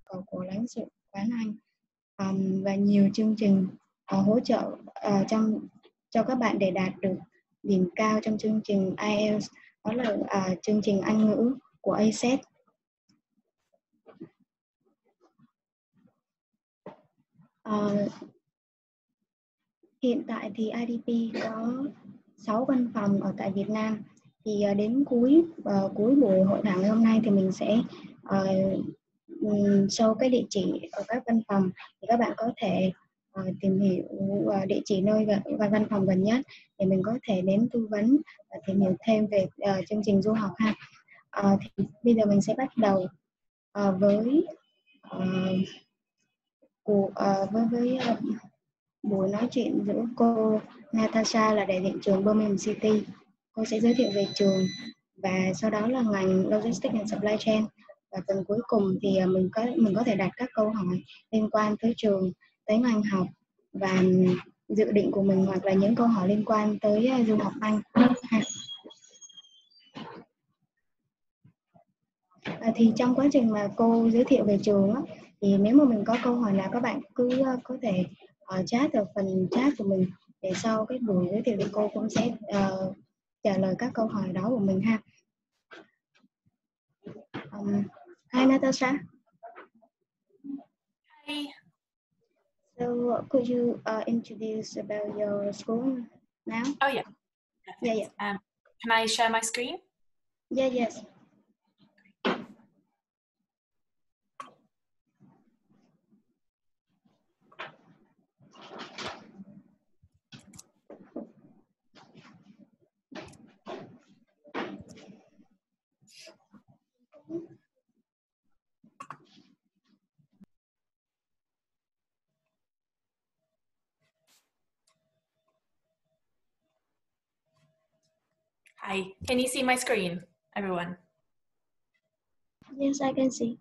cầu của lãnh sự quán Anh, và nhiều chương trình hỗ trợ cho các bạn để đạt được điểm cao trong chương trình IELTS, đó là chương trình Anh ngữ của ACET. Hiện tại thì IDP có 6 văn phòng ở tại Việt Nam. Thì đến cuối buổi hội thảo ngày hôm nay thì mình sẽ show cái địa chỉ ở các văn phòng, thì các bạn có thể tìm hiểu địa chỉ nơi và văn phòng gần nhất để mình có thể đến tư vấn và tìm hiểu thêm về chương trình du học ha. Thì bây giờ mình sẽ bắt đầu với buổi nói chuyện giữa cô Natasha là đại diện trường Birmingham City. Cô sẽ giới thiệu về trường và sau đó là ngành Logistics and Supply Chain. Và phần cuối cùng thì mình có thể đặt các câu hỏi liên quan tới trường, tới ngành học và dự định của mình, hoặc là những câu hỏi liên quan tới du học Anh. Thì trong quá trình mà cô giới thiệu về trường á, thì nếu mà mình có câu hỏi nào các bạn cứ có thể chat ở phần chat của mình, để sau cái buổi giới thiệu thì cô cũng sẽ trả lời các câu hỏi đó của mình ha. Hi Natasha. Hi. So could you introduce about your school now? Oh yeah. Perfect. Yeah. Can I share my screen? Yeah, yes. Hi, can you see my screen, everyone? Yes, I can see.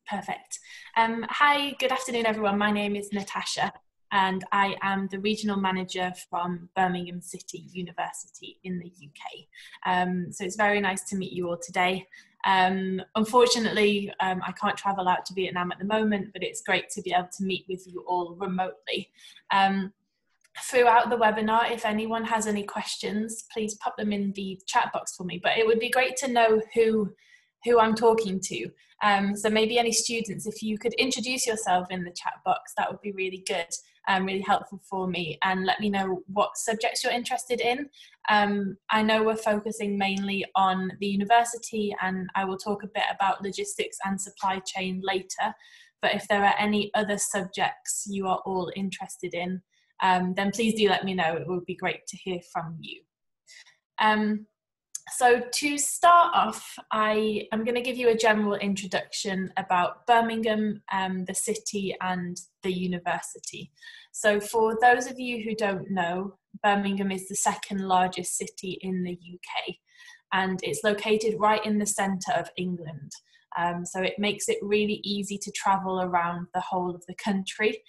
Perfect. Hi, good afternoon, everyone. My name is Natasha, and I am the regional manager from Birmingham City University in the UK. So it's very nice to meet you all today. Unfortunately, I can't travel out to Vietnam at the moment, but it's great to be able to meet with you all remotely. Throughout the webinar, if anyone has any questions, please pop them in the chat box for me. But it would be great to know who I'm talking to. So maybe any students, if you could introduce yourself in the chat box, that would be really good, really helpful for me, and let me know what subjects you're interested in. I know we're focusing mainly on the university, and I will talk a bit about logistics and supply chain later. But if there are any other subjects you are all interested in, then please do let me know. It would be great to hear from you. So to start off, I am going to give you a general introduction about Birmingham, the city and the university. So for those of you who don't know, Birmingham is the second largest city in the UK, and it's located right in the centre of England. So it makes it really easy to travel around the whole of the country.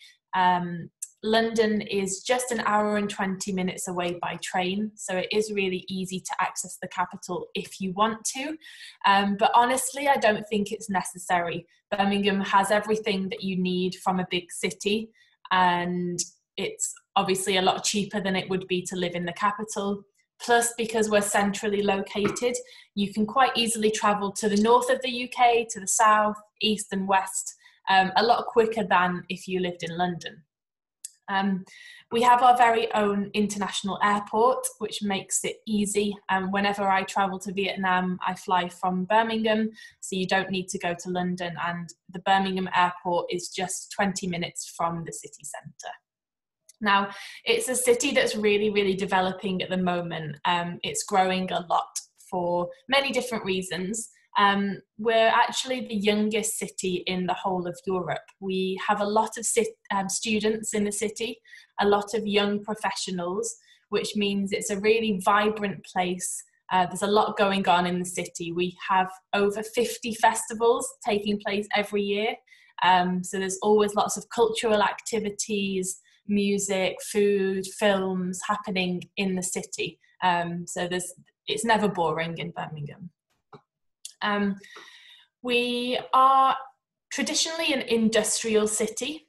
London is just an hour and 20 minutes away by train, so it is really easy to access the capital if you want to. But honestly, I don't think it's necessary. Birmingham has everything that you need from a big city, and it's obviously a lot cheaper than it would be to live in the capital. Plus, because we're centrally located, you can quite easily travel to the north of the UK, to the south, east and west, a lot quicker than if you lived in London. We have our very own international airport, which makes it easy. Whenever I travel to Vietnam, I fly from Birmingham, so you don't need to go to London, and the Birmingham airport is just 20 minutes from the city centre. Now, it's a city that's really, really developing at the moment. It's growing a lot for many different reasons. We're actually the youngest city in the whole of Europe. We have a lot of students in the city, a lot of young professionals, which means it's a really vibrant place. There's a lot going on in the city. We have over 50 festivals taking place every year. So there's always lots of cultural activities, music, food, films happening in the city. So it's never boring in Birmingham. We are traditionally an industrial city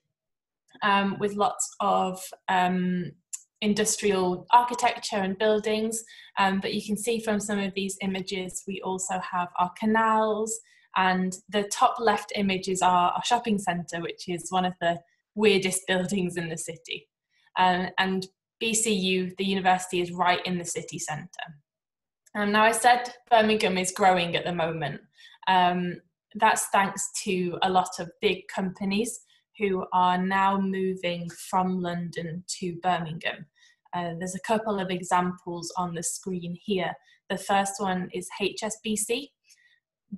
with lots of industrial architecture and buildings, but you can see from some of these images we also have our canals, and the top left image is our shopping centre, which is one of the weirdest buildings in the city. And BCU, the university, is right in the city centre. Now, I said Birmingham is growing at the moment. That's thanks to a lot of big companies who are now moving from London to Birmingham. There's a couple of examples on the screen here. The first one is HSBC.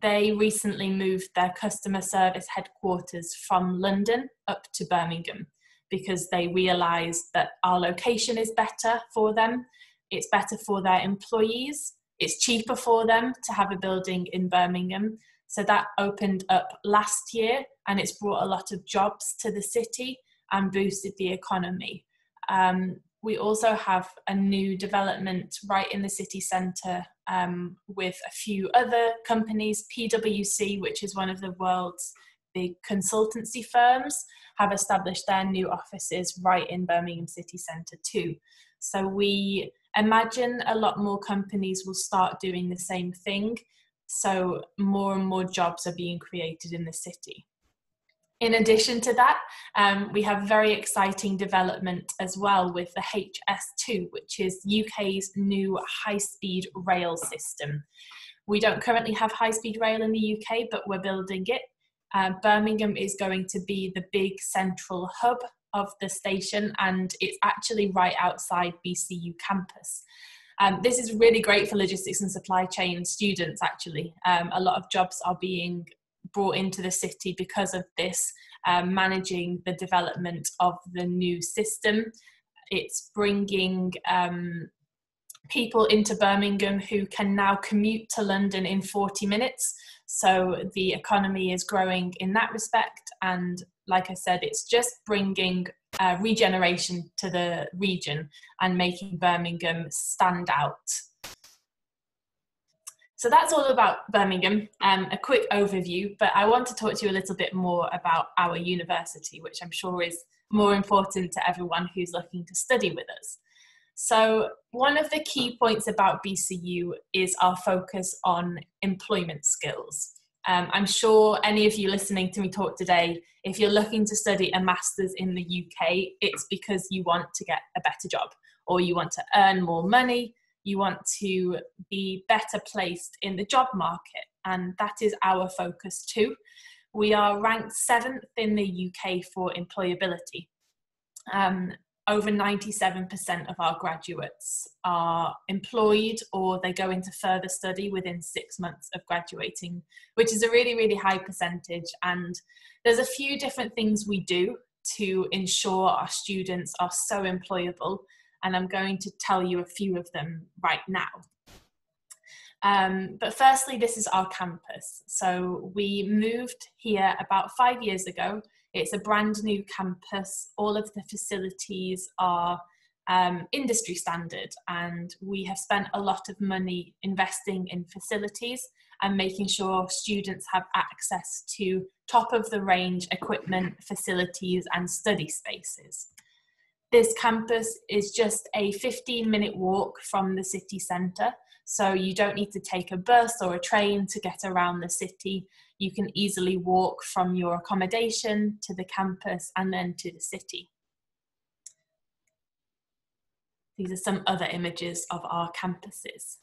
They recently moved their customer service headquarters from London up to Birmingham because they realised that our location is better for them, it's better for their employees, it's cheaper for them to have a building in Birmingham. So that opened up last year, and it's brought a lot of jobs to the city and boosted the economy. We also have a new development right in the city centre with a few other companies. PwC, which is one of the world's big consultancy firms, have established their new offices right in Birmingham city centre too. So we imagine a lot more companies will start doing the same thing. So more and more jobs are being created in the city. In addition to that, we have very exciting development as well with the HS2, which is UK's new high-speed rail system. We don't currently have high-speed rail in the UK, but we're building it. Birmingham is going to be the big central hub of the station, and it's actually right outside BCU campus. This is really great for logistics and supply chain students, actually. A lot of jobs are being brought into the city because of this, managing the development of the new system. It's bringing people into Birmingham who can now commute to London in 40 minutes. So the economy is growing in that respect. And like I said, it's just bringing regeneration to the region and making Birmingham stand out. So that's all about Birmingham, a quick overview, but I want to talk to you a little bit more about our university, which I'm sure is more important to everyone who's looking to study with us. So one of the key points about BCU is our focus on employment skills. I'm sure any of you listening to me talk today, if you're looking to study a master's in the UK, it's because you want to get a better job, or you want to earn more money, you want to be better placed in the job market, and that is our focus too. We are ranked 7th in the UK for employability. Over 97% of our graduates are employed, or they go into further study within 6 months of graduating, which is a really, really high percentage. And there's a few different things we do to ensure our students are so employable, and I'm going to tell you a few of them right now. But firstly, this is our campus. So we moved here about 5 years ago. It's a brand new campus. All of the facilities are industry standard, and we have spent a lot of money investing in facilities and making sure students have access to top of the range equipment, facilities and study spaces. This campus is just a 15-minute walk from the city centre, so you don't need to take a bus or a train to get around the city. You can easily walk from your accommodation to the campus and then to the city. These are some other images of our campuses.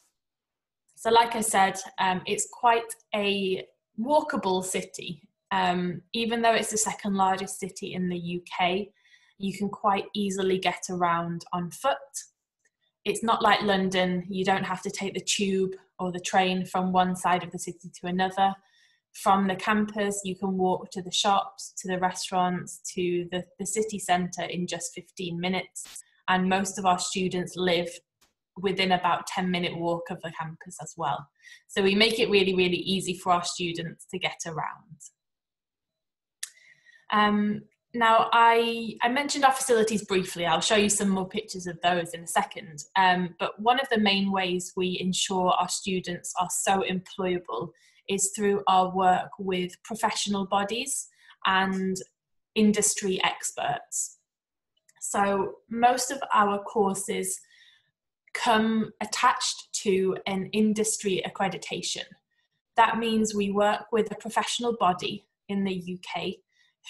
So like I said, it's quite a walkable city. Even though it's the second largest city in the UK, you can quite easily get around on foot. It's not like London. You don't have to take the tube or the train from one side of the city to another. From the campus, you can walk to the shops, to the restaurants, to the city centre in just 15 minutes. And most of our students live within about 10-minute walk of the campus as well. So we make it really, really easy for our students to get around. Now, I mentioned our facilities briefly. I'll show you some more pictures of those in a second. But one of the main ways we ensure our students are so employable is through our work with professional bodies. and industry experts. So most of our courses come attached to an industry accreditation. That means we work with a professional body in the UK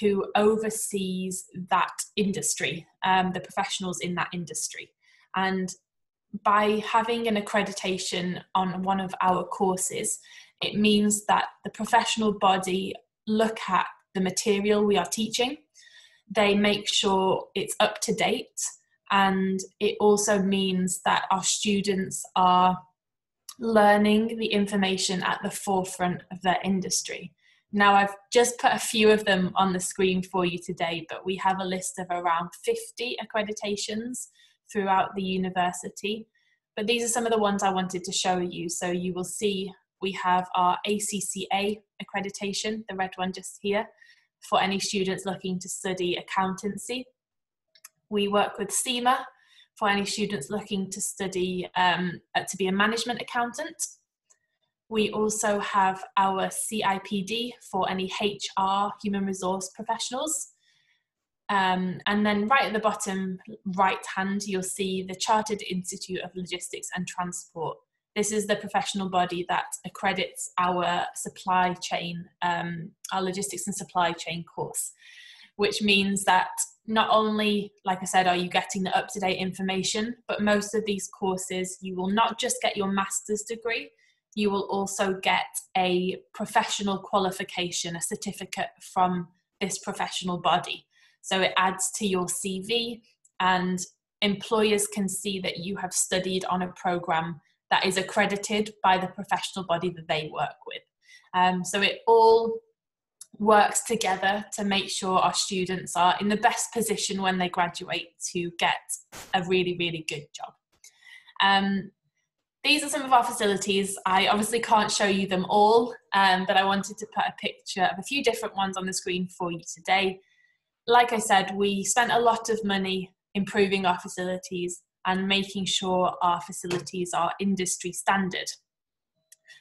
who oversees that industry, the professionals in that industry. And by having an accreditation on one of our courses, it means that the professional body look at the material we are teaching. They make sure it's up to date, and it also means that our students are learning the information at the forefront of their industry. Now, I've just put a few of them on the screen for you today, but we have a list of around 50 accreditations throughout the university. But these are some of the ones I wanted to show you. So you will see we have our ACCA accreditation, the red one just here, for any students looking to study accountancy. We work with CIMA for any students looking to study to be a management accountant. We also have our CIPD for any HR, human resource professionals. And then right at the bottom right hand, you'll see the Chartered Institute of Logistics and Transport. This is the professional body that accredits our supply chain, our logistics and supply chain course, which means that not only, like I said, are you getting the up-to-date information, but most of these courses, you will not just get your master's degree, you will also get a professional qualification, a certificate from this professional body. So it adds to your CV, and employers can see that you have studied on a program that is accredited by the professional body that they work with. So it all works together to make sure our students are in the best position when they graduate to get a really, really good job. These are some of our facilities. I obviously can't show you them all, but I wanted to put a picture of a few different ones on the screen for you today. Like I said, we spent a lot of money improving our facilities and making sure our facilities are industry standard.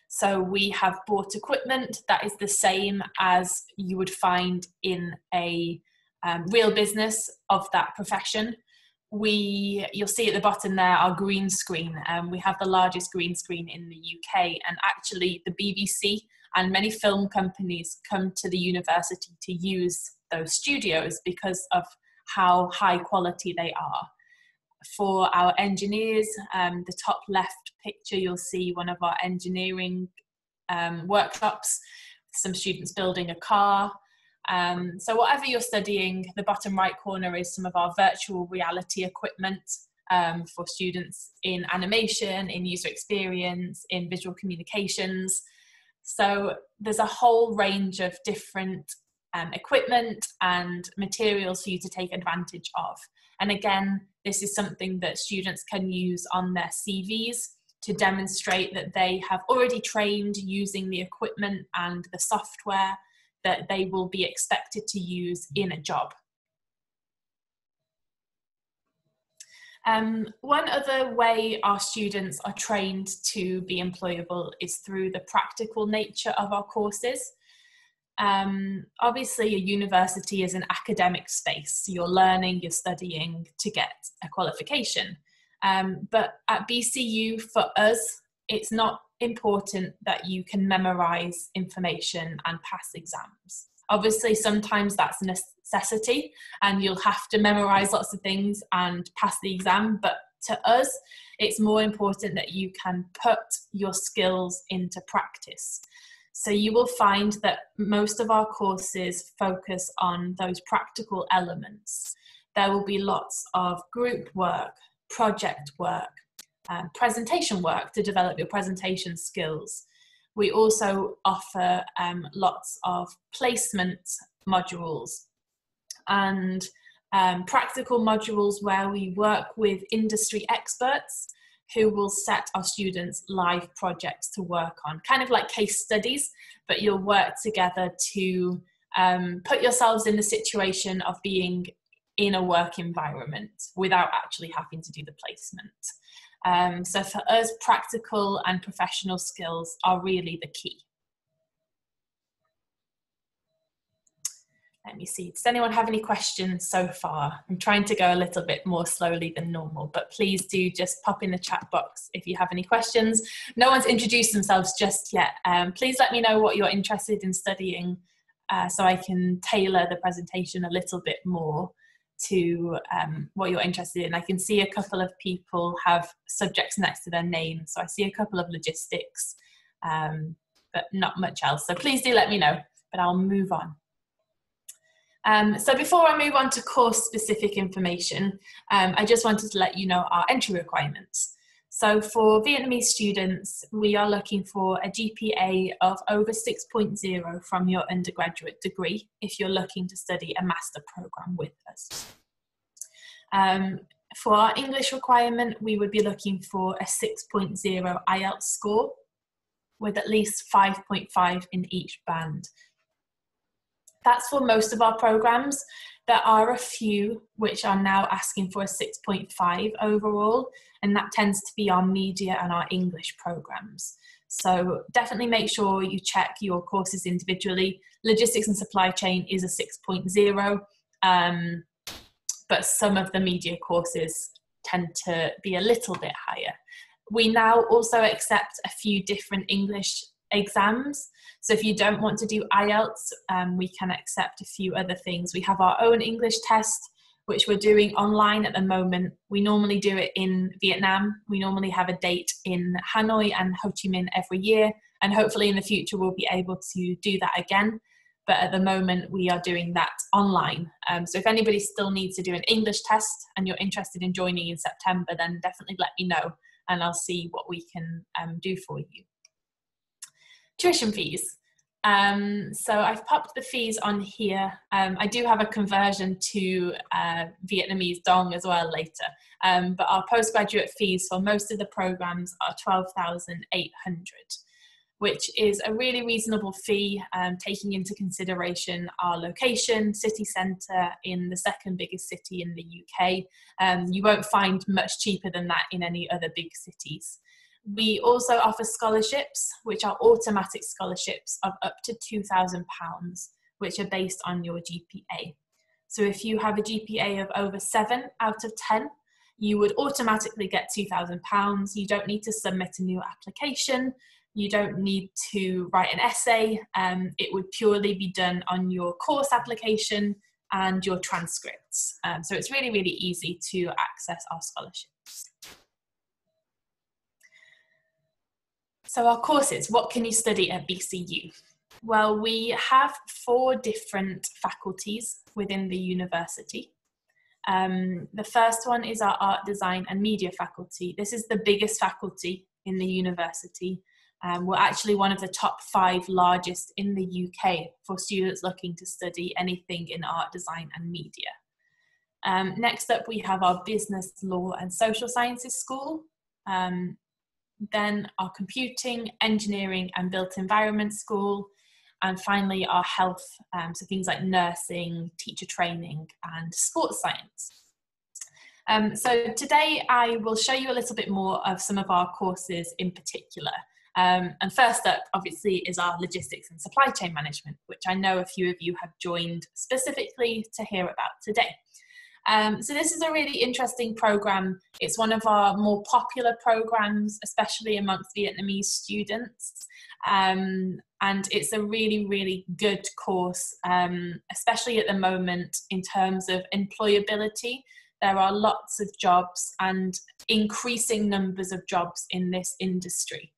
So we have bought equipment that is the same as you would find in a real business of that profession. You'll see at the bottom there our green screen. We have the largest green screen in the UK, and actually the BBC and many film companies come to the university to use those studios because of how high quality they are. For our engineers, the top left picture, you'll see one of our engineering workshops, some students building a car. So whatever you're studying, the bottom right corner is some of our virtual reality equipment for students in animation, in user experience, in visual communications. So there's a whole range of different equipment and materials for you to take advantage of. And again, this is something that students can use on their CVs to demonstrate that they have already trained using the equipment and the software that they will be expected to use in a job. One other way our students are trained to be employable is through the practical nature of our courses. Obviously, a university is an academic space. You're learning, you're studying to get a qualification. But at BCU, for us, it's not important that you can memorize information and pass exams. Obviously, sometimes that's a necessity and you'll have to memorize lots of things and pass the exam. But to us, it's more important that you can put your skills into practice. So you will find that most of our courses focus on those practical elements. There will be lots of group work, project work, presentation work to develop your presentation skills. We also offer lots of placement modules and practical modules where we work with industry experts who will set our students live projects to work on, kind of like case studies, but you'll work together to put yourselves in the situation of being in a work environment without actually having to do the placement. So for us, practical and professional skills are really the key. Let me see, does anyone have any questions so far? I'm trying to go a little bit more slowly than normal, but please do just pop in the chat box if you have any questions. No one's introduced themselves just yet. Please let me know what you're interested in studying so I can tailor the presentation a little bit more to what you're interested in. I can see a couple of people have subjects next to their name, so I see a couple of logistics, but not much else. So please do let me know, but I'll move on. So before I move on to course-specific information, I just wanted to let you know our entry requirements. So for Vietnamese students, we are looking for a GPA of over 6.0 from your undergraduate degree if you're looking to study a master program with us. For our English requirement, we would be looking for a 6.0 IELTS score with at least 5.5 in each band. That's for most of our programs. There are a few which are now asking for a 6.5 overall, and that tends to be our media and our English programs. So definitely make sure you check your courses individually. Logistics and supply chain is a 6.0, but some of the media courses tend to be a little bit higher. We now also accept a few different English exams. So if you don't want to do IELTS, we can accept a few other things. We have our own English test, which we're doing online at the moment. We normally do it in Vietnam. We normally have a date in Hanoi and Ho Chi Minh every year, and hopefully in the future we'll be able to do that again. But at the moment we are doing that online. So if anybody still needs to do an English test and you're interested in joining in September, then definitely let me know and I'll see what we can do for you. Tuition fees. So I've popped the fees on here. I do have a conversion to Vietnamese dong as well later, but our postgraduate fees for most of the programs are 12,800, which is a really reasonable fee, taking into consideration our location, city centre in the second biggest city in the UK. You won't find much cheaper than that in any other big cities. We also offer scholarships, which are automatic scholarships of up to £2,000, which are based on your GPA. So if you have a GPA of over 7 out of 10, you would automatically get £2,000. You don't need to submit a new application. You don't need to write an essay. It would purely be done on your course application and your transcripts. So it's really, really easy to access our scholarships. So our courses, what can you study at VCU? Well, we have 4 different faculties within the university. The first one is our art, design and media faculty. This is the biggest faculty in the university. We're actually one of the top 5 largest in the UK for students looking to study anything in art, design and media. Next up, we have our business, law and social sciences school. Then our computing, engineering and built environment school. And finally, our health, so things like nursing, teacher training and sports science. So today I will show you a little bit more of some of our courses in particular. And first up, obviously, is our logistics and supply chain management, which I know a few of you have joined specifically to hear about today. So this is a really interesting program. It's one of our more popular programs, especially amongst Vietnamese students. And it's a really, really good course, especially at the moment in terms of employability. There are lots of jobs and increasing numbers of jobs in this industry.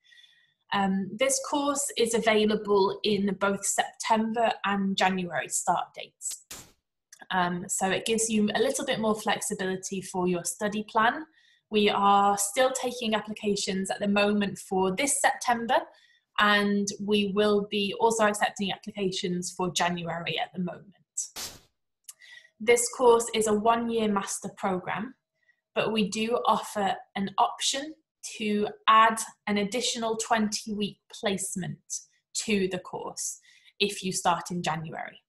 This course is available in both September and January start dates. So it gives you a little bit more flexibility for your study plan. We are still taking applications at the moment for this September, and we will be also accepting applications for January at the moment. This course is a 1-year master program, but we do offer an option to add an additional 20-week placement to the course if you start in January.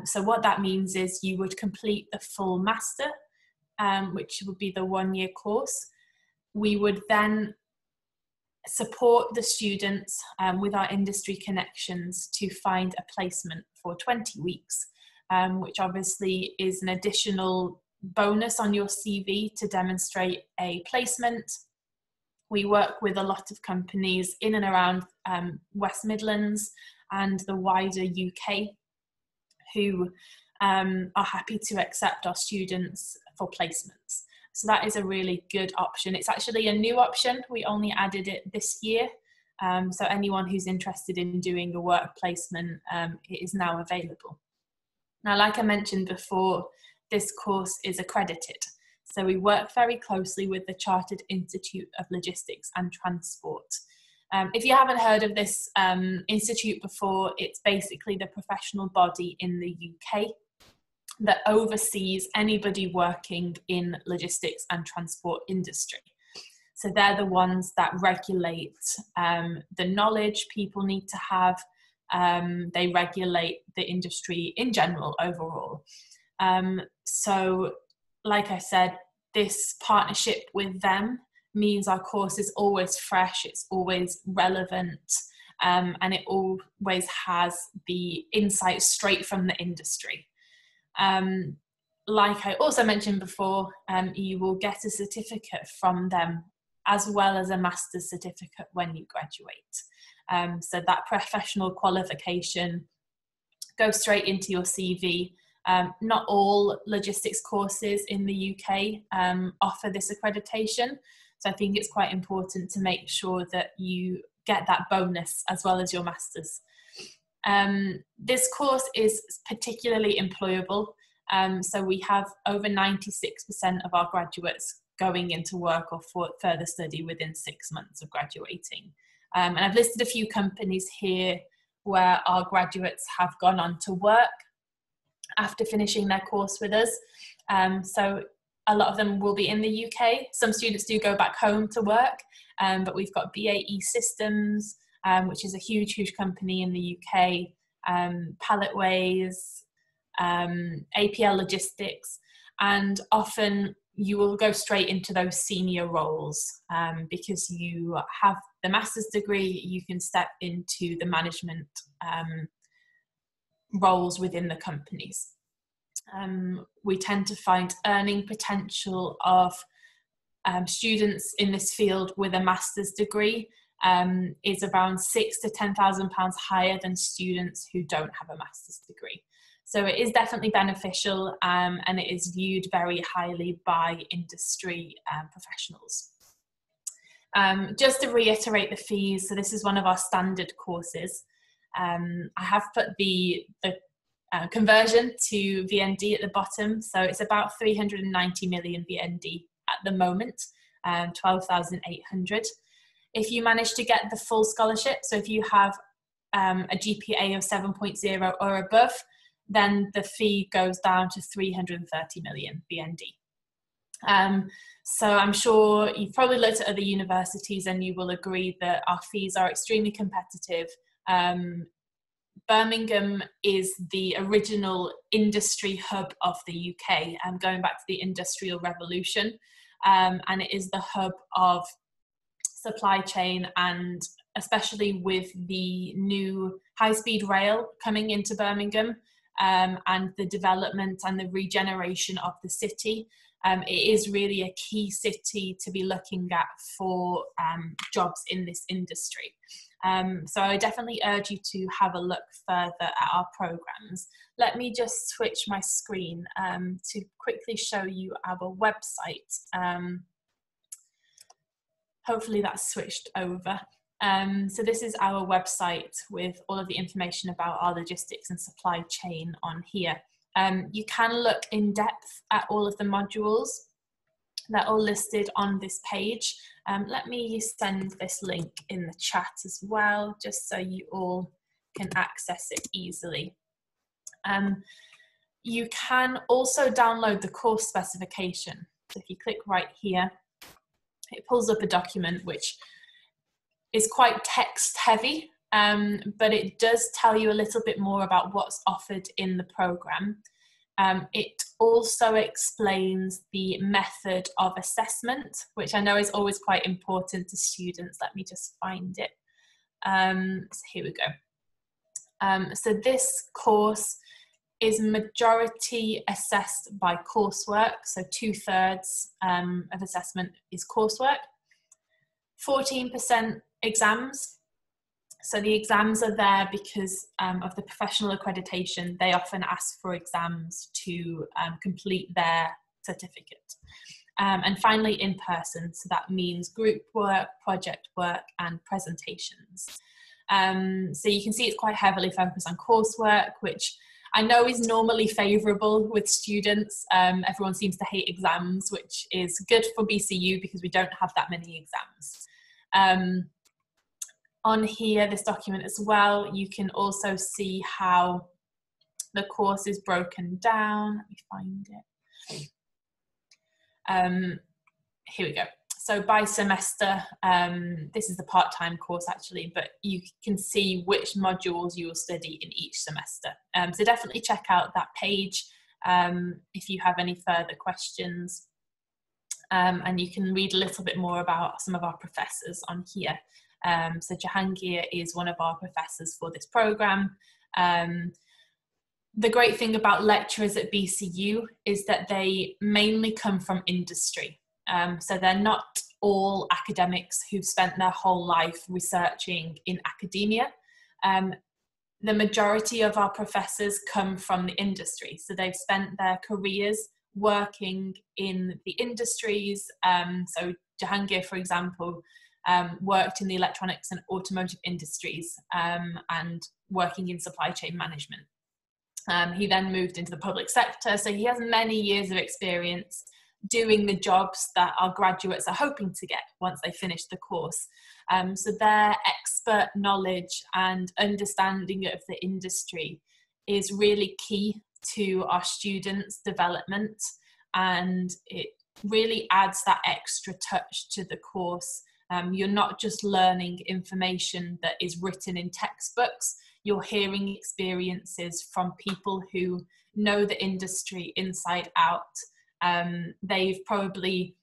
So what that means is you would complete the full master, which would be the 1-year course. We would then support the students with our industry connections to find a placement for 20 weeks. which obviously is an additional bonus on your CV to demonstrate a placement. We work with a lot of companies in and around West Midlands and the wider UK who are happy to accept our students for placements. So that is a really good option. It's actually a new option. We only added it this year. So anyone who's interested in doing a work placement, it is now available. Now, like I mentioned before, this course is accredited. So we work very closely with the Chartered Institute of Logistics and Transport. If you haven't heard of this institute before, it's basically the professional body in the UK that oversees anybody working in logistics and transport industry. So they're the ones that regulate the knowledge people need to have. They regulate the industry in general overall. So like I said, this partnership with them means our course is always fresh, it's always relevant, and it always has the insights straight from the industry. Like I also mentioned before, you will get a certificate from them as well as a master's certificate when you graduate. So that professional qualification goes straight into your CV. Not all logistics courses in the UK offer this accreditation, so I think it's quite important to make sure that you get that bonus as well as your master's. This course is particularly employable, so we have over 96% of our graduates going into work or for further study within 6 months of graduating. And I've listed a few companies here where our graduates have gone on to work after finishing their course with us. So a lot of them will be in the UK. Some students do go back home to work, but we've got BAE Systems, which is a huge company in the UK, Palletways, APL Logistics, and often you will go straight into those senior roles because you have the master's degree. You can step into the management roles within the companies. We tend to find earning potential of students in this field with a master's degree is around £6,000 to £10,000 higher than students who don't have a master's degree. So it is definitely beneficial, and it is viewed very highly by industry professionals. Just to reiterate the fees, so this is one of our standard courses. I have put the conversion to VND at the bottom, so it's about 390 million VND at the moment, 12,800. If you manage to get the full scholarship, so if you have a GPA of 7.0 or above, then the fee goes down to 330 million VND. So I'm sure you've probably looked at other universities and you will agree that our fees are extremely competitive. Birmingham is the original industry hub of the UK, going back to the Industrial Revolution, and it is the hub of supply chain, and especially with the new high-speed rail coming into Birmingham, and the development and the regeneration of the city. It is really a key city to be looking at for jobs in this industry. So I definitely urge you to have a look further at our programs. Let me just switch my screen to quickly show you our website. Hopefully that's switched over. So this is our website with all of the information about our logistics and supply chain on here. You can look in depth at all of the modules. They're all listed on this page. Let me send this link in the chat as well, just so you all can access it easily. You can also download the course specification. So if you click right here, it pulls up a document which is quite text heavy, but it does tell you a little bit more about what's offered in the program. It also explains the method of assessment, which I know is always quite important to students. Let me just find it. So here we go. So this course is majority assessed by coursework, so 2/3 of assessment is coursework. 14% exams. So the exams are there because of the professional accreditation. They often ask for exams to complete their certificate. And finally, in person. So that means group work, project work, and presentations. So you can see it's quite heavily focused on coursework, which I know is normally favourable with students. Everyone seems to hate exams, which is good for BCU because we don't have that many exams. On here, this document as well, you can also see how the course is broken down. Let me find it. Here we go. So by semester, this is the part-time course actually, but you can see which modules you will study in each semester. So definitely check out that page if you have any further questions. And you can read a little bit more about some of our professors on here. So Jahangir is one of our professors for this programme. The great thing about lecturers at BCU is that they mainly come from industry. So they're not all academics who've spent their whole life researching in academia. The majority of our professors come from the industry. So they've spent their careers working in the industries. So Jahangir, for example, worked in the electronics and automotive industries and working in supply chain management. He then moved into the public sector, so he has many years of experience doing the jobs that our graduates are hoping to get once they finish the course. So their expert knowledge and understanding of the industry is really key to our students' development, and it really adds that extra touch to the course. You're not just learning information that is written in textbooks, you're hearing experiences from people who know the industry inside out. They've probably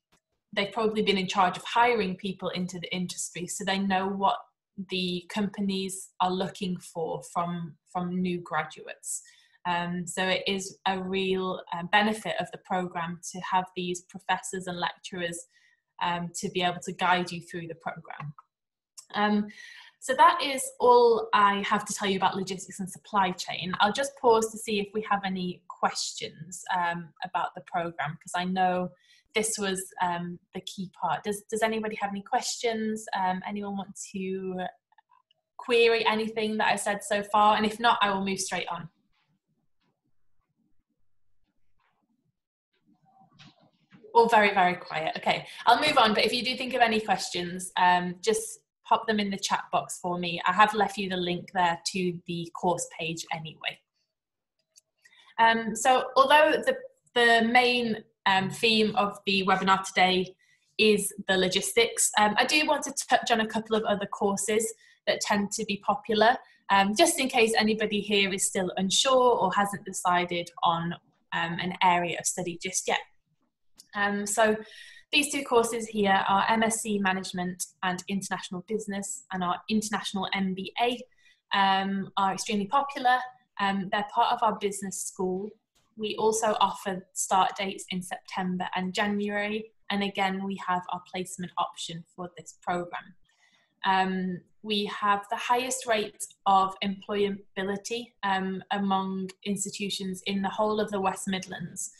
been in charge of hiring people into the industry, so they know what the companies are looking for from new graduates. So it is a real benefit of the programme to have these professors and lecturers to be able to guide you through the programme. So that is all I have to tell you about logistics and supply chain. I'll just pause to see if we have any questions about the programme, because I know this was the key part. Does anybody have any questions? Anyone want to query anything that I've said so far? And if not, I will move straight on. All very, very quiet. Okay, I'll move on, but if you do think of any questions, just pop them in the chat box for me. I have left you the link there to the course page anyway. So although the main theme of the webinar today is the logistics, I do want to touch on a couple of other courses that tend to be popular, just in case anybody here is still unsure or hasn't decided on an area of study just yet. So these two courses here are MSc Management and International Business and our International MBA are extremely popular. They're part of our business school. We also offer start dates in September and January, and again we have our placement option for this programme. We have the highest rate of employability among institutions in the whole of the West Midlands.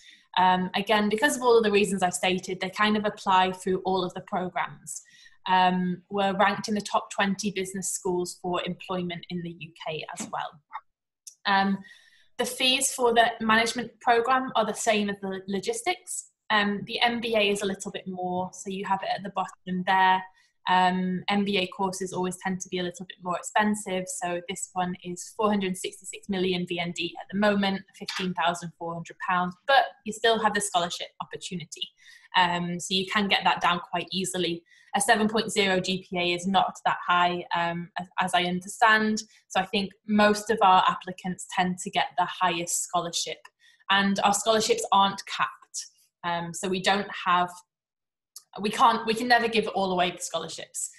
Again, because of all of the reasons I've stated, they kind of apply through all of the programmes. We're ranked in the top 20 business schools for employment in the UK as well. The fees for the management programme are the same as the logistics. The MBA is a little bit more, so you have it at the bottom there. MBA courses always tend to be a little bit more expensive, so this one is 466 million VND at the moment, £15,400, but you still have the scholarship opportunity, so you can get that down quite easily. A 7.0 GPA is not that high, as I understand, so I think most of our applicants tend to get the highest scholarship, and our scholarships aren't capped, so we don't have we can never give all away the scholarships.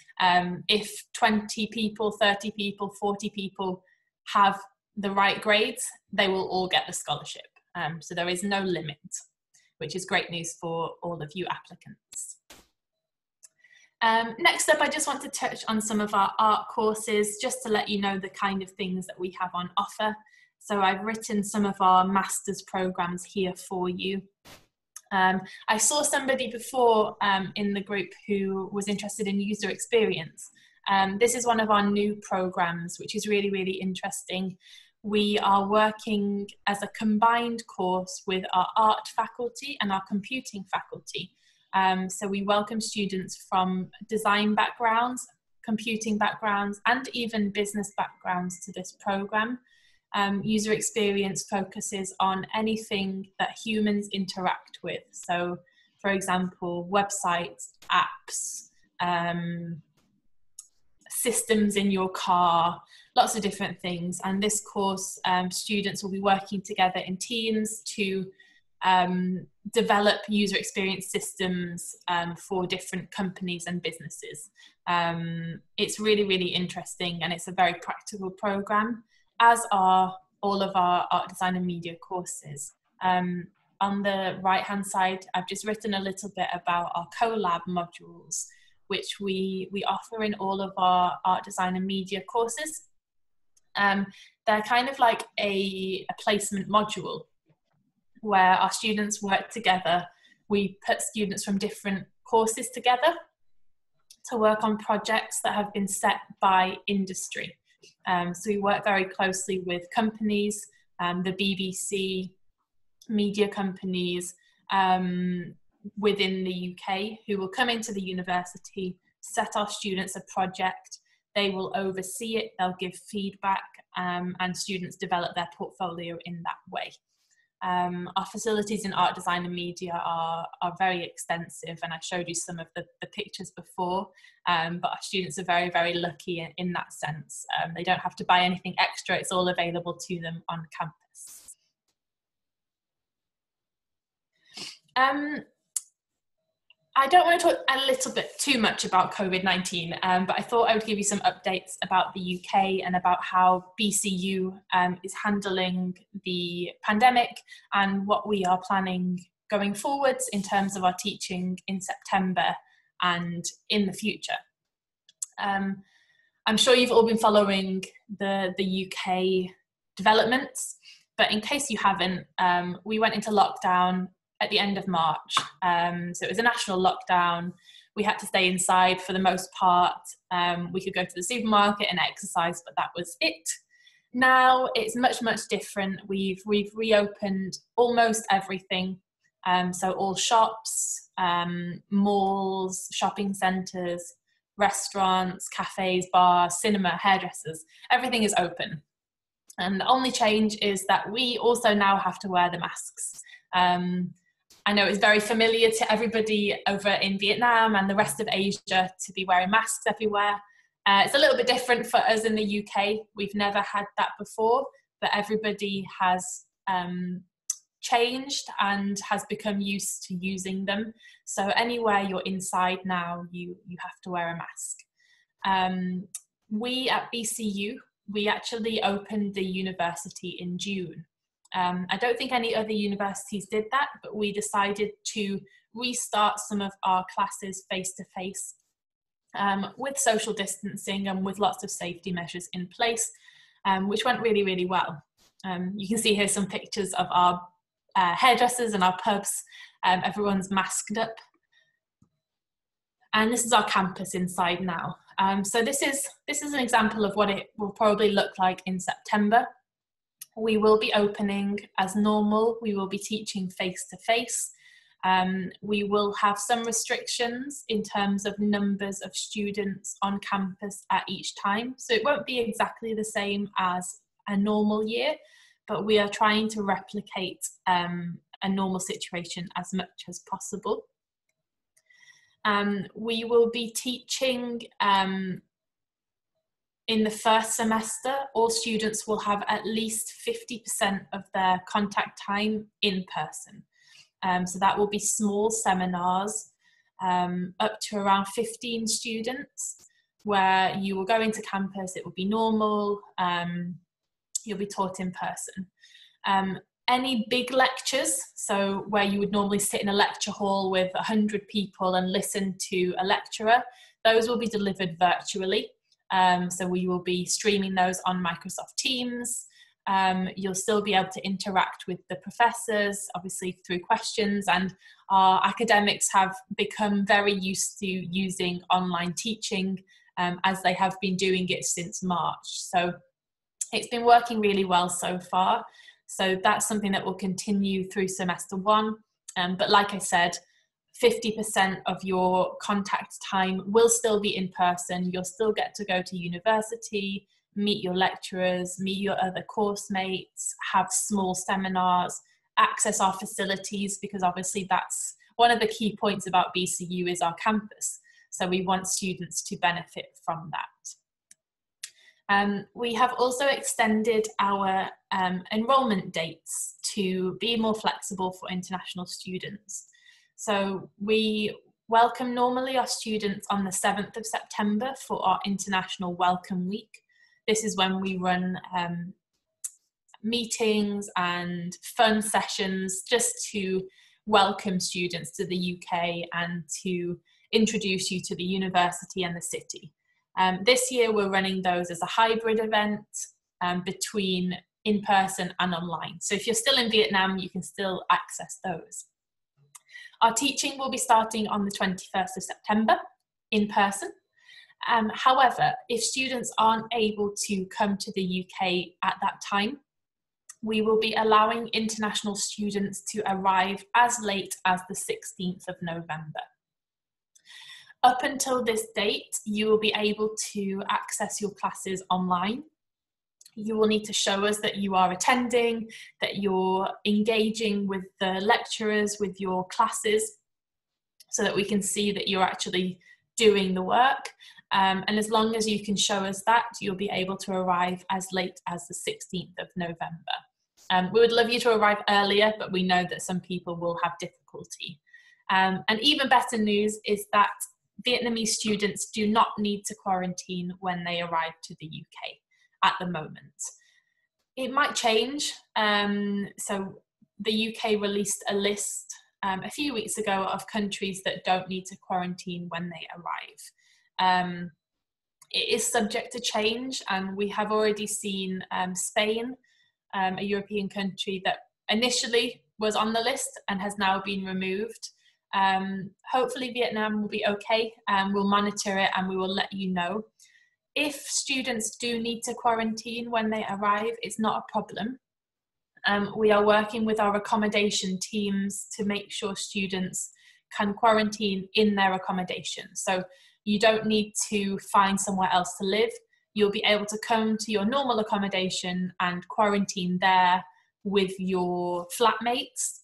If 20 people, 30 people, 40 people have the right grades, they will all get the scholarship. So there is no limit, which is great news for all of you applicants. Next up, I just want to touch on some of our art courses, just to let you know the kind of things that we have on offer. So I've written some of our master's programs here for you. I saw somebody before in the group who was interested in user experience. This is one of our new programs, which is really, really interesting. We are working as a combined course with our art faculty and our computing faculty. So we welcome students from design backgrounds, computing backgrounds, and even business backgrounds to this program. User experience focuses on anything that humans interact with. So, for example, websites, apps, systems in your car, lots of different things. And this course, students will be working together in teams to develop user experience systems for different companies and businesses. It's really, really interesting, and it's a very practical program, as are all of our art, design and media courses. On the right hand side, I've just written a little bit about our collab modules, which we offer in all of our art, design and media courses. They're kind of like a placement module where our students work together. We put students from different courses together to work on projects that have been set by industry. So we work very closely with companies, the BBC, media companies within the UK, who will come into the university, set our students a project, they will oversee it, they'll give feedback, and students develop their portfolio in that way. Our facilities in art, design and media are very extensive, and I showed you some of the pictures before, but our students are very, very lucky in that sense. They don't have to buy anything extra, it's all available to them on campus. I don't want to talk a little bit too much about COVID-19, but I thought I would give you some updates about the UK and about how BCU is handling the pandemic and what we are planning going forwards in terms of our teaching in September and in the future. I'm sure you've all been following the UK developments, but in case you haven't, we went into lockdown at the end of March. So it was a national lockdown. We had to stay inside for the most part. We could go to the supermarket and exercise, but that was it. Now it's much, much different. We've reopened almost everything. So all shops, malls, shopping centres, restaurants, cafes, bars, cinema, hairdressers, everything is open. And the only change is that we also now have to wear the masks. I know it's very familiar to everybody over in Vietnam and the rest of Asia to be wearing masks everywhere. It's a little bit different for us in the UK. We've never had that before, but everybody has changed and has become used to using them. So anywhere you're inside now, you have to wear a mask. We at BCU, we actually opened the university in June. I don't think any other universities did that, but we decided to restart some of our classes face-to-face with social distancing and with lots of safety measures in place, which went really, really well. You can see here some pictures of our hairdressers and our pubs. Everyone's masked up. And this is our campus inside now. So this is an example of what it will probably look like in September. We will be opening as normal. We will be teaching face-to-face. We will have some restrictions in terms of numbers of students on campus at each time. So it won't be exactly the same as a normal year, but we are trying to replicate a normal situation as much as possible. We will be teaching in the first semester. All students will have at least 50% of their contact time in person. So that will be small seminars, up to around 15 students, where you will go into campus, it will be normal. you'll be taught in person. Any big lectures, so where you would normally sit in a lecture hall with 100 people and listen to a lecturer, those will be delivered virtually. So we will be streaming those on Microsoft Teams. You'll still be able to interact with the professors, obviously through questions, and our academics have become very used to using online teaching as they have been doing it since March. So it's been working really well so far. So that's something that will continue through semester 1. But like I said, 50% of your contact time will still be in person. You'll still get to go to university, meet your lecturers, meet your other course mates, have small seminars, access our facilities, because obviously that's one of the key points about BCU is our campus. So we want students to benefit from that. We have also extended our enrolment dates to be more flexible for international students. So we welcome normally our students on the 7th of September for our International Welcome Week. This is when we run meetings and fun sessions just to welcome students to the UK and to introduce you to the university and the city. This year we're running those as a hybrid event between in-person and online. So if you're still in Vietnam, you can still access those. Our teaching will be starting on the 21st of September in person. However, if students aren't able to come to the UK at that time, we will be allowing international students to arrive as late as the 16th of November. Up until this date, you will be able to access your classes online. You will need to show us that you are attending, that you're engaging with the lecturers, with your classes, so that we can see that you're actually doing the work. And as long as you can show us that, you'll be able to arrive as late as the 16th of November. We would love you to arrive earlier, but we know that some people will have difficulty. And even better news is that Vietnamese students do not need to quarantine when they arrive to the UK at the moment. It might change. So the UK released a list a few weeks ago of countries that don't need to quarantine when they arrive. It is subject to change, and we have already seen Spain, a European country that initially was on the list and has now been removed. Hopefully Vietnam will be okay, and we'll monitor it and we will let you know. If students do need to quarantine when they arrive, it's not a problem. We are working with our accommodation teams to make sure students can quarantine in their accommodation. So you don't need to find somewhere else to live. You'll be able to come to your normal accommodation and quarantine there with your flatmates.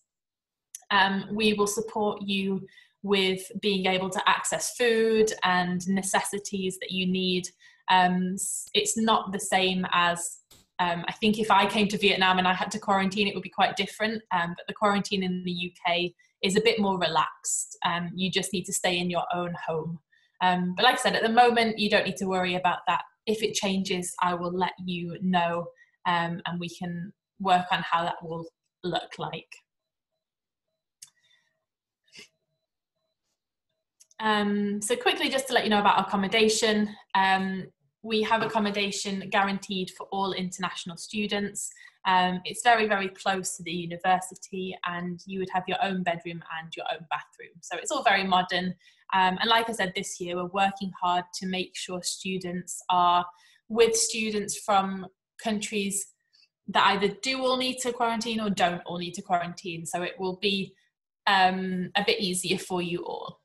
We will support you with being able to access food and necessities that you need. It's not the same as, I think if I came to Vietnam and I had to quarantine, it would be quite different. But the quarantine in the UK is a bit more relaxed. You just need to stay in your own home. But like I said, at the moment, you don't need to worry about that. If it changes, I will let you know, and we can work on how that will look like. So quickly, just to let you know about accommodation, we have accommodation guaranteed for all international students. It's very, very close to the university, and you would have your own bedroom and your own bathroom. So it's all very modern. And like I said, this year we're working hard to make sure students are with students from countries that either do all need to quarantine or don't all need to quarantine. So it will be a bit easier for you all.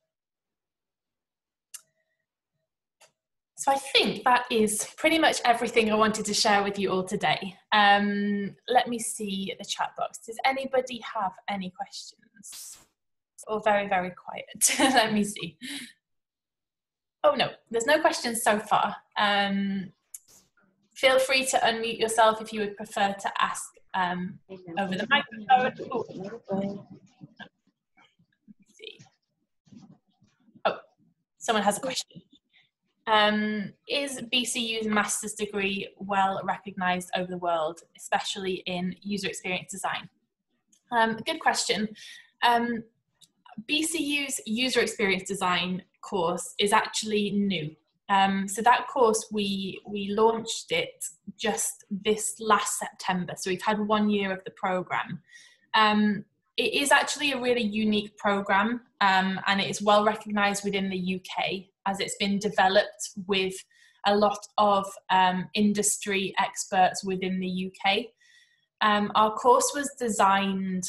So I think that is pretty much everything I wanted to share with you all today. Let me see the chat box. Does anybody have any questions? Or very, very quiet. Let me see. Oh no, there's no questions so far. Feel free to unmute yourself if you would prefer to ask over the microphone. Oh. Let's see. Oh, someone has a question. Is BCU's master's degree well recognised over the world, especially in user experience design? Good question. BCU's user experience design course is actually new. So that course, we launched it just this last September. So we've had 1 year of the programme. It is actually a really unique programme, and it is well recognised within the UK, as it's been developed with a lot of industry experts within the UK. Our course was designed,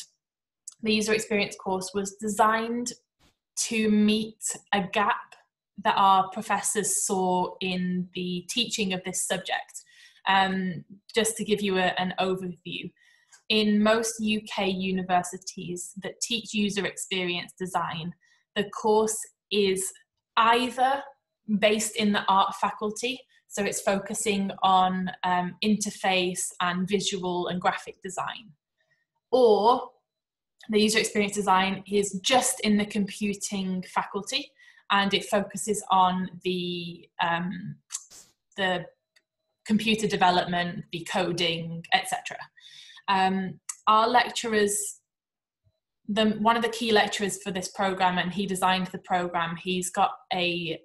the user experience course was designed to meet a gap that our professors saw in the teaching of this subject. Just to give you an overview, in most UK universities that teach user experience design, the course is either based in the art faculty, so it's focusing on interface and visual and graphic design, or the user experience design is just in the computing faculty, and it focuses on the computer development, the coding, etc. Our lecturers, one of the key lecturers for this program, and he designed the program, he's got a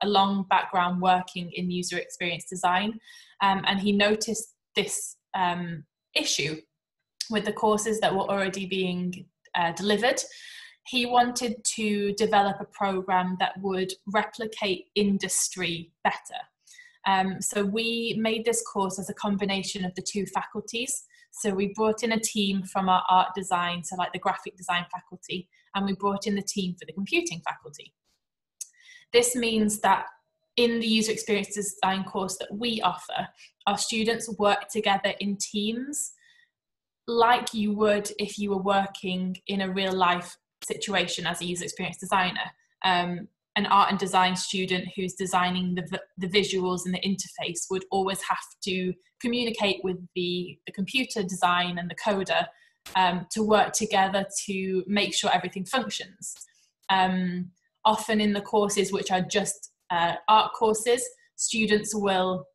long background working in user experience design, and he noticed this issue with the courses that were already being delivered. He wanted to develop a program that would replicate industry better. So we made this course as a combination of the two faculties. So we brought in a team from our art design, so like the graphic design faculty, and we brought in the team for the computing faculty. This means that in the user experience design course that we offer, our students work together in teams like you would if you were working in a real life situation as a user experience designer. An art and design student who's designing the visuals and the interface would always have to communicate with the computer design and the coder to work together to make sure everything functions. Often in the courses which are just art courses, students will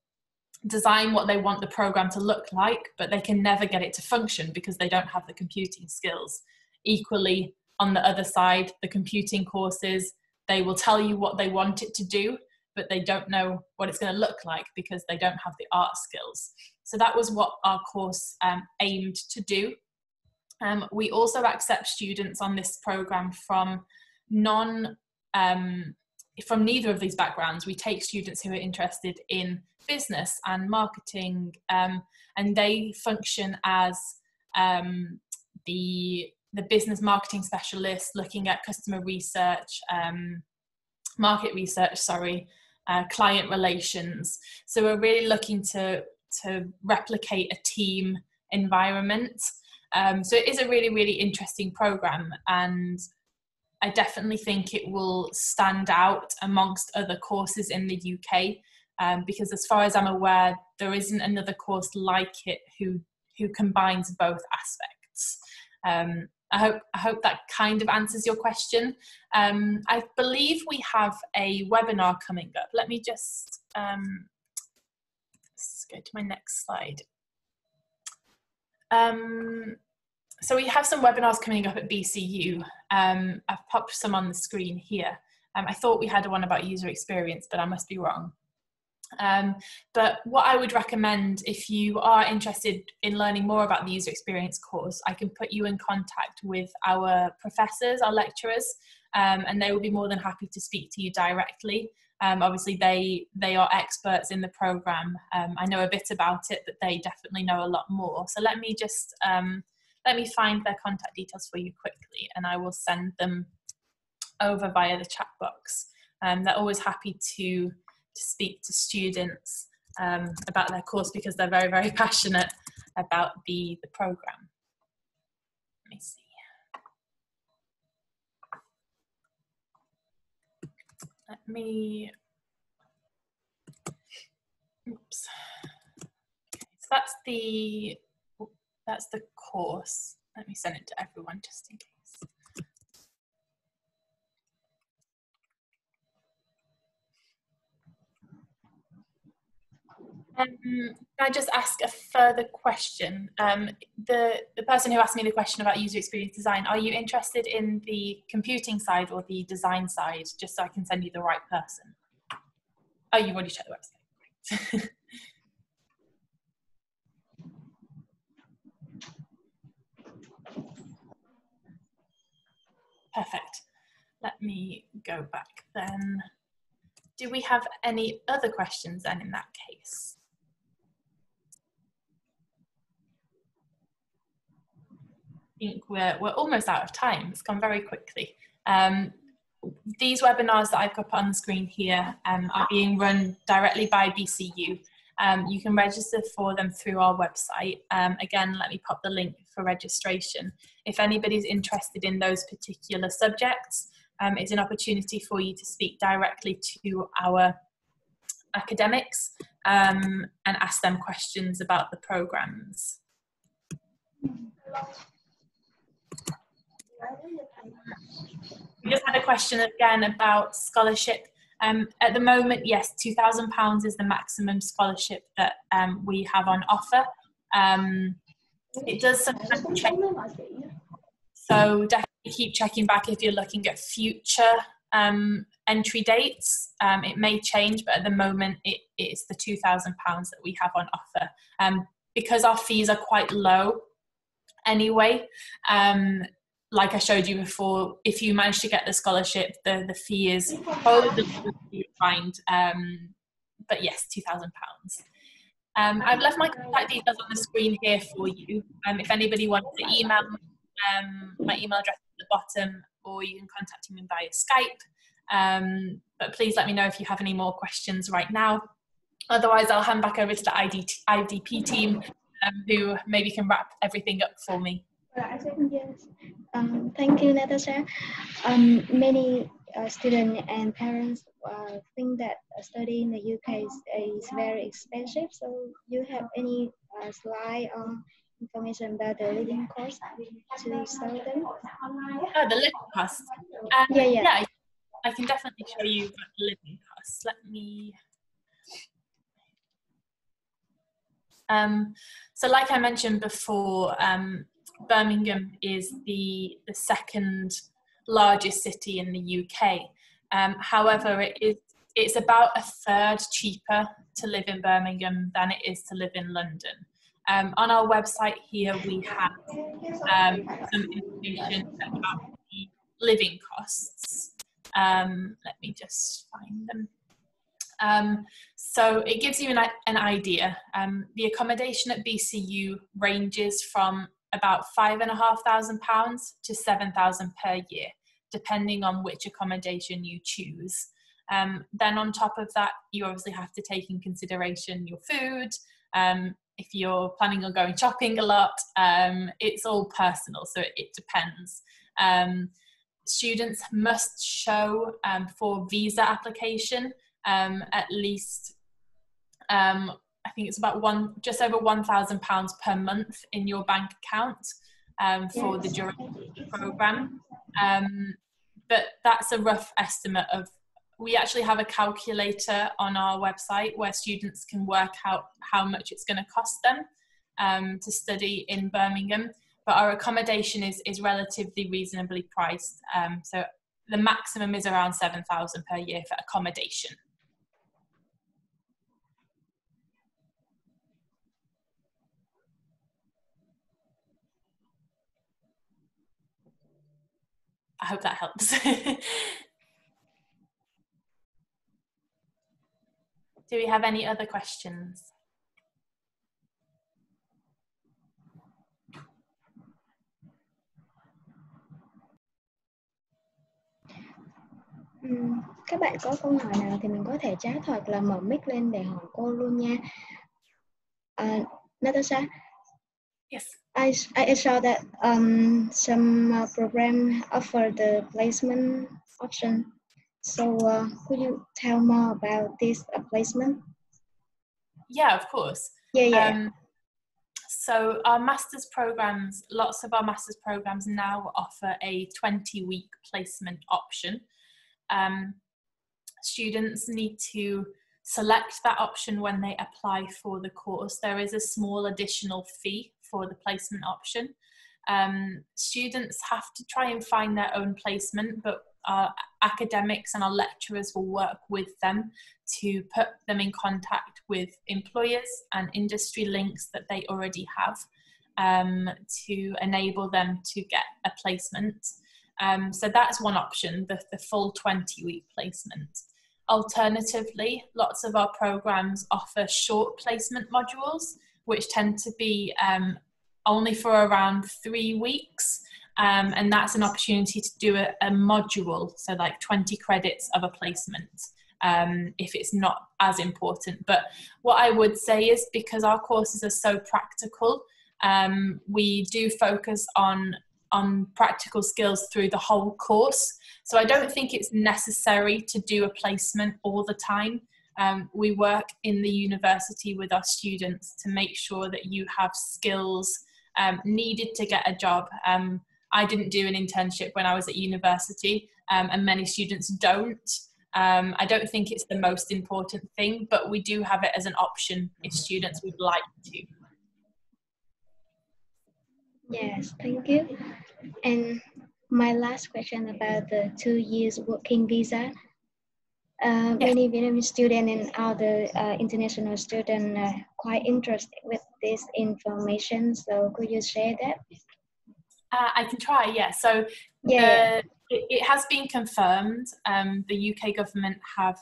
design what they want the program to look like, but they can never get it to function because they don't have the computing skills. Equally, on the other side, the computing courses, they will tell you what they want it to do, but they don't know what it's going to look like because they don't have the art skills. So that was what our course aimed to do. We also accept students on this program from from neither of these backgrounds. We take students who are interested in business and marketing, and they function as the business marketing specialist looking at customer research, market research, client relations. So we're really looking to replicate a team environment. So it is a really, really interesting program, and I definitely think it will stand out amongst other courses in the UK, because as far as I'm aware, there isn't another course like it who combines both aspects. I hope that kind of answers your question. I believe we have a webinar coming up. Let me just let's go to my next slide. So we have some webinars coming up at BCU. I've popped some on the screen here. I thought we had one about user experience, but I must be wrong. But what I would recommend, if you are interested in learning more about the user experience course, I can put you in contact with our professors, our lecturers, and they will be more than happy to speak to you directly. Obviously they are experts in the program. I know a bit about it, but they definitely know a lot more. So let me just let me find their contact details for you quickly, and I will send them over via the chat box. They're always happy to speak to students about their course because they're very, very passionate about the program. Let me see. Let me, oops. Okay, so that's the course. Let me send it to everyone just in case. Can I just ask a further question? The person who asked me the question about user experience design, are you interested in the computing side or the design side, just so I can send you the right person? Oh, you've already checked the website. Great. Perfect. Let me go back then. Do we have any other questions then in that case? I think we're almost out of time. It's gone very quickly. These webinars that I've got on the screen here are being run directly by BCU. You can register for them through our website. Again, let me pop the link for registration. If anybody's interested in those particular subjects, it's an opportunity for you to speak directly to our academics and ask them questions about the programs. We just had a question again about scholarship. At the moment, yes, £2,000 is the maximum scholarship that we have on offer. It does sometimes change, so definitely keep checking back if you're looking at future entry dates. It may change, but at the moment it's the £2,000 that we have on offer. Because our fees are quite low anyway, like I showed you before, if you manage to get the scholarship, the fee is probably the lowest you find, but yes, £2,000. I've left my contact details on the screen here for you. If anybody wants to email, my email address is at the bottom, or you can contact me via Skype. But please let me know if you have any more questions right now. Otherwise, I'll hand back over to the IDP team, who maybe can wrap everything up for me. Yes. Thank you, Natasha. Many students and parents think that studying in the UK is very expensive. So, you have any slide on information about the living cost to show them? Oh, the living cost. Yeah, I can definitely show you the living costs. Let me. So, like I mentioned before, Birmingham is the second largest city in the UK. However, it's about a third cheaper to live in Birmingham than it is to live in London. On our website here, we have some information about the living costs. Let me just find them. So it gives you an idea. The accommodation at BCU ranges from about £5,500 to £7,000 per year, depending on which accommodation you choose. Then on top of that, you obviously have to take in consideration your food. If you're planning on going shopping a lot, it's all personal, so it depends. Students must show for visa application at least, I think it's about just over £1,000 per month in your bank account for the duration of the programme. But that's a rough estimate of. We actually have a calculator on our website where students can work out how much it's going to cost them to study in Birmingham. But our accommodation is relatively reasonably priced. So the maximum is around £7,000 per year for accommodation. I hope that helps. Do we have any other questions? Các bạn có câu hỏi nào thì mình có thể chat hoặc là mở mic lên để hỏi cô luôn nha. Natasha? Yes. I saw that some program offer the placement option. So could you tell more about this placement? Yeah, of course. Yeah. So our master's programs, lots of our master's programs now offer a 20-week placement option. Students need to select that option when they apply for the course. There is a small additional fee for the placement option. Students have to try and find their own placement, but our academics and our lecturers will work with them to put them in contact with employers and industry links that they already have, to enable them to get a placement. So that's one option, the full 20-week placement. Alternatively, lots of our programs offer short placement modules, which tend to be only for around 3 weeks. And that's an opportunity to do a module, so like 20 credits of a placement, if it's not as important. But what I would say is, because our courses are so practical, we do focus on practical skills through the whole course. So I don't think it's necessary to do a placement all the time. We work in the university with our students to make sure that you have skills needed to get a job. I didn't do an internship when I was at university, and many students don't. I don't think it's the most important thing, but we do have it as an option if students would like to. Yes, thank you. And my last question about the 2 years working visa. Many Vietnamese students and other international students are quite interested with this information. So could you share that? I can try, yeah. So it has been confirmed. The UK government have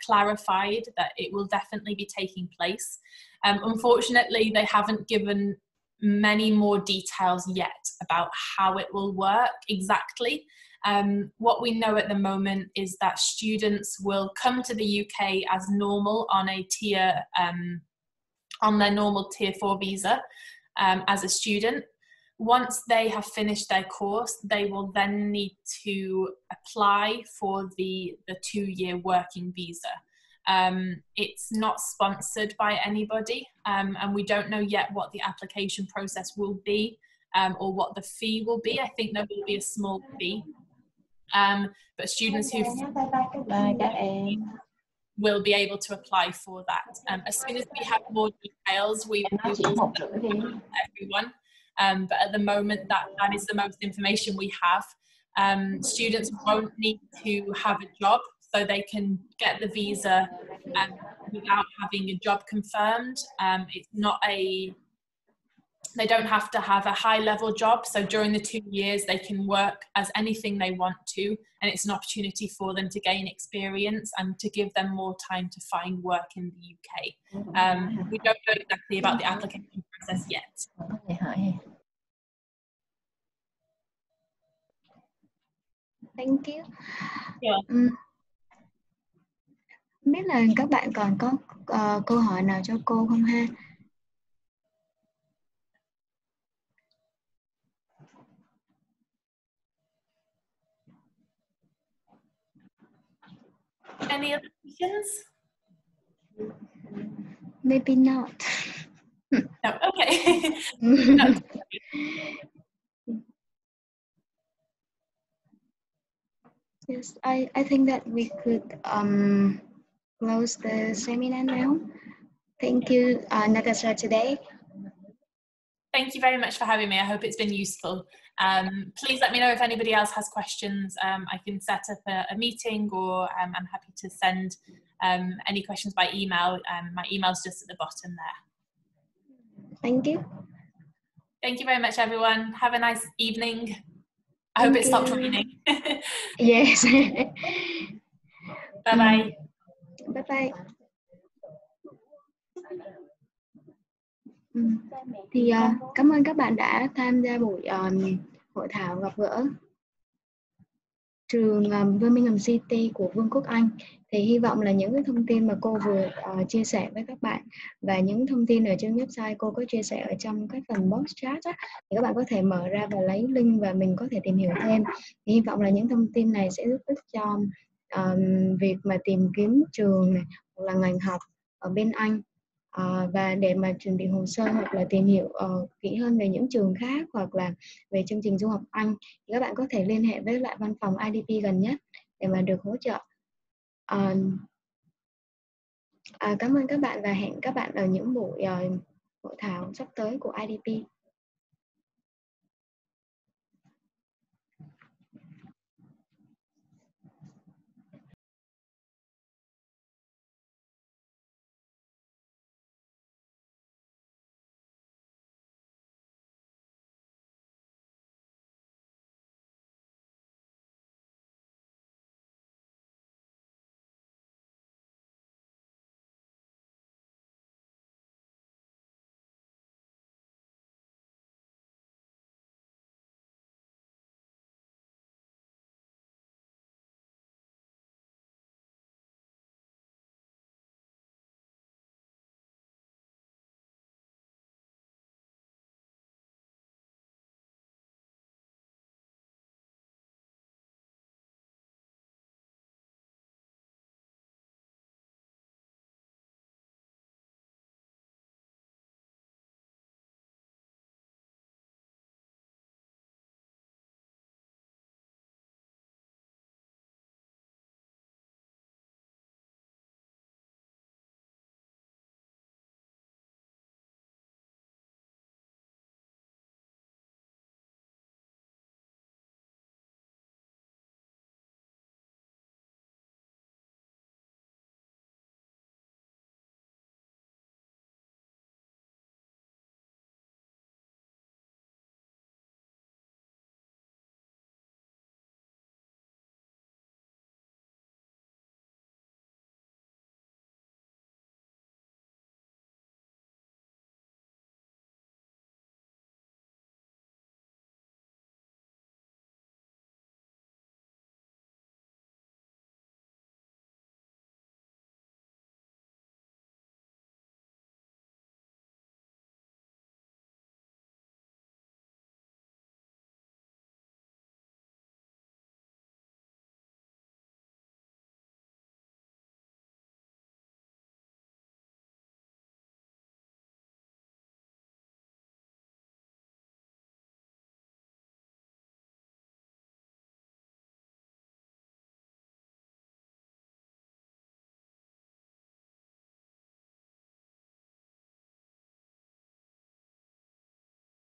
clarified that it will definitely be taking place. Unfortunately, they haven't given many more details yet about how it will work exactly. What we know at the moment is that students will come to the UK as normal on a tier, on their normal tier 4 visa as a student. Once they have finished their course, they will then need to apply for the 2-year working visa. It's not sponsored by anybody, and we don't know yet what the application process will be, or what the fee will be. I think there will be a small fee, but students who will be able to apply for that. As soon as we have more details, we will tell everyone. But at the moment, that is the most information we have. Students won't need to have a job, so they can get the visa without having a job confirmed. It's not they don't have to have a high-level job, so during the 2 years they can work as anything they want to, and it's an opportunity for them to gain experience and to give them more time to find work in the UK. We don't know exactly about the application process yet. Thank you. Yeah. Không biết là các bạn còn có câu hỏi nào cho cô không ha? Any other questions? Maybe not. No, okay. No. Yes, I think that we could close the seminar now. Thank you, Natasha, today. Thank you very much for having me. I hope it's been useful. Please let me know if anybody else has questions. I can set up a meeting, or I'm happy to send any questions by email. My email's just at the bottom there. Thank you. Thank you very much, everyone. Have a nice evening. I hope it stopped raining. Yes. Bye-bye. Bye-bye. Thì cảm ơn các bạn đã tham gia buổi hội thảo gặp gỡ trường Birmingham City của Vương quốc Anh. Thì hy vọng là những cái thông tin mà cô vừa chia sẻ với các bạn và những thông tin ở trên website cô có chia sẻ ở trong cái phần box chat á, thì các bạn có thể mở ra và lấy link và mình có thể tìm hiểu thêm. Thì hy vọng là những thông tin này sẽ giúp ích cho việc mà tìm kiếm trường này, hoặc là ngành học ở bên Anh. Và để mà chuẩn bị hồ sơ hoặc là tìm hiểu kỹ hơn về những trường khác hoặc là về chương trình du học Anh, thì các bạn có thể liên hệ với lại văn phòng IDP gần nhất để mà được hỗ trợ. Cảm ơn các bạn và hẹn các bạn ở những buổi hội thảo sắp tới của IDP.